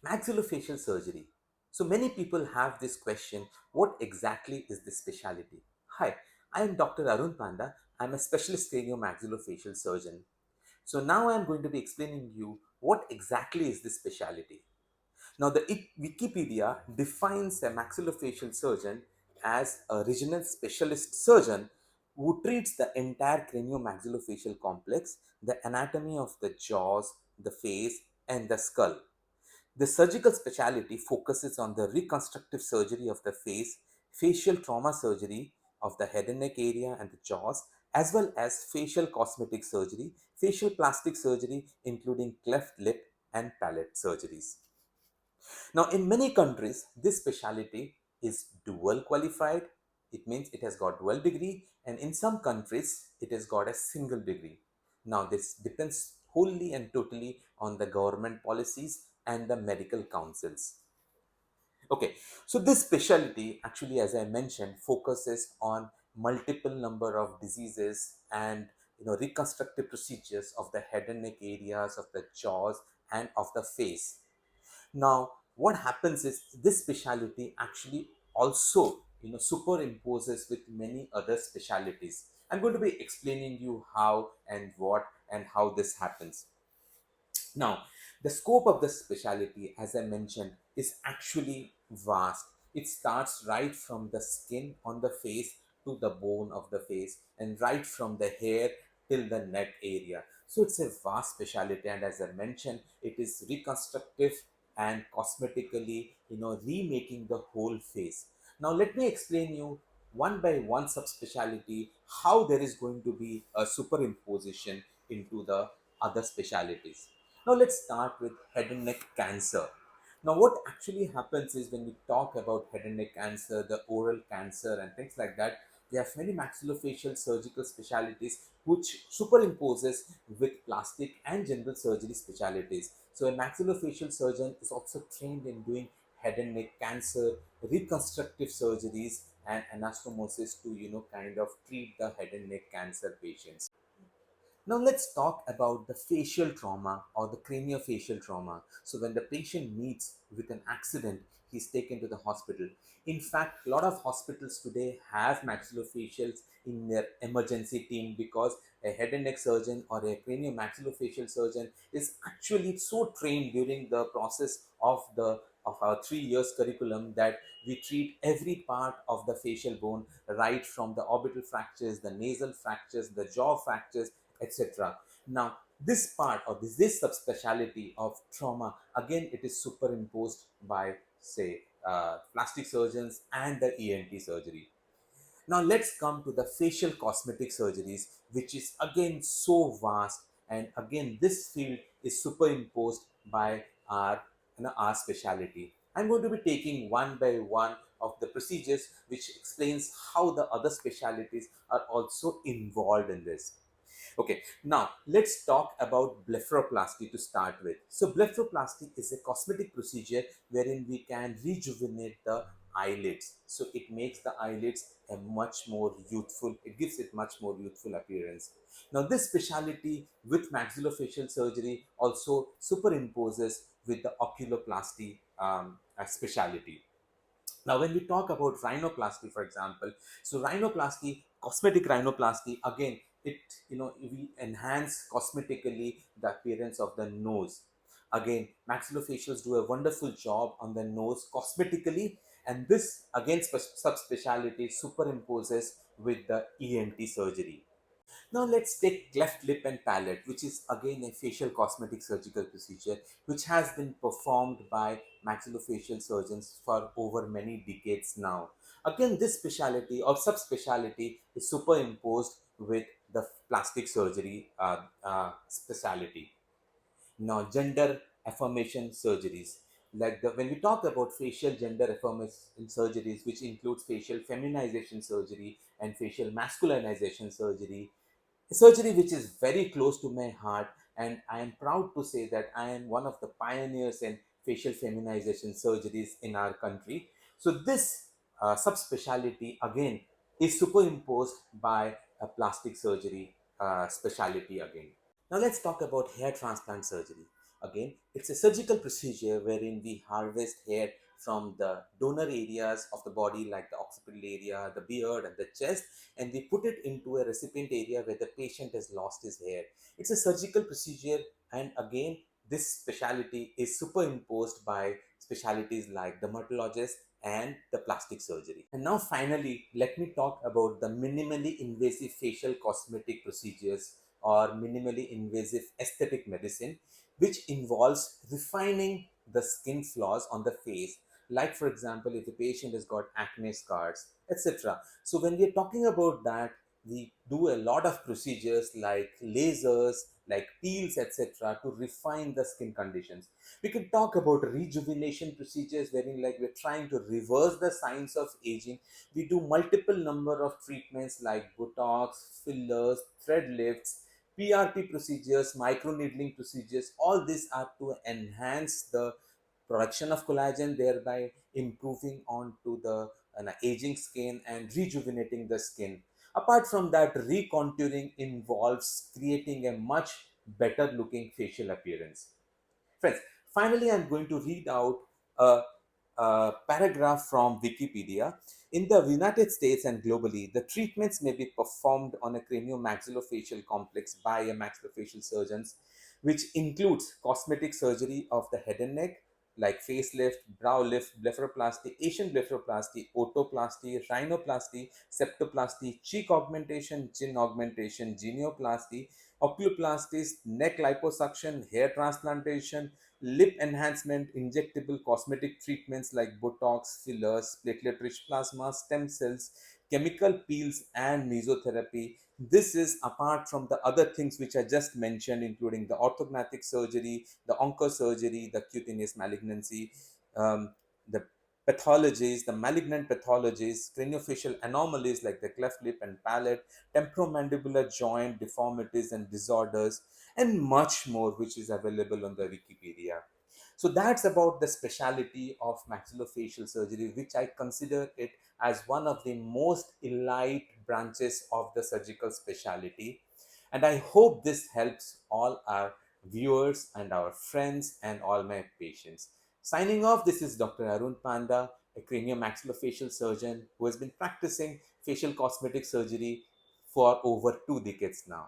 Maxillofacial surgery. So many people have this question, what exactly is this specialty? Hi, I am Dr. Arun Panda. I'm a specialist craniomaxillofacial surgeon. So now I'm going to be explaining you what exactly is this specialty. Now the Wikipedia defines a maxillofacial surgeon as a regional specialist surgeon who treats the entire craniomaxillofacial complex, the anatomy of the jaws, the face, and the skull. The surgical specialty focuses on the reconstructive surgery of the face, facial trauma surgery of the head and neck area and the jaws, as well as facial cosmetic surgery, facial plastic surgery, including cleft lip and palate surgeries. Now, in many countries, this specialty is dual qualified. It means it has got dual degree, and in some countries, it has got a single degree. Now, this depends wholly and totally on the government policies and the medical councils. Okay, so this specialty actually, as I mentioned, focuses on multiple number of diseases and reconstructive procedures of the head and neck areas, of the jaws, and of the face. Now, what happens is this specialty actually also superimposes with many other specialties. I'm going to be explaining you how and what and how this happens. Now, the scope of the specialty, as I mentioned, is actually vast. It starts right from the skin on the face to the bone of the face, and right from the hair till the neck area. So it's a vast specialty, and as I mentioned, it is reconstructive and cosmetically, remaking the whole face. Now, let me explain you one by one subspecialty how there is going to be a superimposition into the other specialties. Now let's start with head and neck cancer. Now what actually happens is when we talk about head and neck cancer, the oral cancer and things like that, we have many maxillofacial surgical specialties which superimposes with plastic and general surgery specialties. So a maxillofacial surgeon is also trained in doing head and neck cancer, reconstructive surgeries and anastomosis to kind of treat the head and neck cancer patients. Now let's talk about the facial trauma or the craniofacial trauma. So when the patient meets with an accident, he's taken to the hospital. In fact, a lot of hospitals today have maxillofacials in their emergency team because a head and neck surgeon or a craniomaxillofacial surgeon is actually so trained during the process of our 3 years curriculum that we treat every part of the facial bone, right from the orbital fractures, the nasal fractures, the jaw fractures, etc. Now, this part or this subspecialty of trauma, again, it is superimposed by, say, plastic surgeons and the ENT surgery. Now, let's come to the facial cosmetic surgeries, which is again so vast, and again, this field is superimposed by our specialty. I'm going to be taking one by one of the procedures, which explains how the other specialties are also involved in this. Okay, now let's talk about blepharoplasty to start with. So, blepharoplasty is a cosmetic procedure wherein we can rejuvenate the eyelids. So, it makes the eyelids a much more youthful, it gives it much more youthful appearance. Now, this specialty with maxillofacial surgery also superimposes with the oculoplasty specialty. Now, when we talk about rhinoplasty, for example, so rhinoplasty, cosmetic rhinoplasty, again, it we enhance cosmetically the appearance of the nose. Again, maxillofacials do a wonderful job on the nose cosmetically, and this again subspecialty superimposes with the ENT surgery. Now let's take cleft lip and palate, which is again a facial cosmetic surgical procedure which has been performed by maxillofacial surgeons for over many decades now. Again, this specialty or subspecialty is superimposed with the plastic surgery specialty. Now, gender affirmation surgeries. When we talk about facial gender affirmation surgeries, which includes facial feminization surgery and facial masculinization surgery, a surgery which is very close to my heart, and I am proud to say that I am one of the pioneers in facial feminization surgeries in our country. So this subspecialty again is superimposed by a plastic surgery specialty again. Now let's talk about hair transplant surgery. Again, it's a surgical procedure wherein we harvest hair from the donor areas of the body, like the occipital area, the beard, and the chest, and we put it into a recipient area where the patient has lost his hair. It's a surgical procedure, and again, this specialty is superimposed by specialties like dermatologist and the plastic surgery. And now, finally, let me talk about the minimally invasive facial cosmetic procedures or minimally invasive aesthetic medicine, which involves refining the skin flaws on the face. Like, for example, if the patient has got acne scars, etc. So, when we are talking about that, we do a lot of procedures like lasers, like peels, etc., to refine the skin conditions. We can talk about rejuvenation procedures wherein, like, we're trying to reverse the signs of aging. We do multiple number of treatments like Botox, fillers, thread lifts, PRP procedures, microneedling procedures. All these are to enhance the production of collagen, thereby improving onto the aging skin and rejuvenating the skin. Apart from that, recontouring involves creating a much better looking facial appearance. Friends, finally, I'm going to read out a, a paragraph from Wikipedia. In the United States and globally, the treatments may be performed on a craniomaxillofacial complex by a maxillofacial surgeons, which includes cosmetic surgery of the head and neck, like facelift, brow lift, blepharoplasty, Asian blepharoplasty, otoplasty, rhinoplasty, septoplasty, cheek augmentation, chin augmentation, genioplasty, oculoplasties, neck liposuction, hair transplantation, lip enhancement, injectable cosmetic treatments like Botox, fillers, platelet-rich plasma, stem cells, chemical peels, and mesotherapy. This is apart from the other things which I just mentioned, including the orthognathic surgery, the oncosurgery, the cutaneous malignancy, the pathologies, the malignant pathologies, craniofacial anomalies like the cleft lip and palate, temporomandibular joint deformities and disorders, and much more, which is available on the Wikipedia. So that's about the specialty of maxillofacial surgery, which I consider it as one of the most elite branches of the surgical specialty. And I hope this helps all our viewers and our friends and all my patients. Signing off, this is Dr. Arun Panda, a craniomaxillofacial surgeon who has been practicing facial cosmetic surgery for over 2 decades now.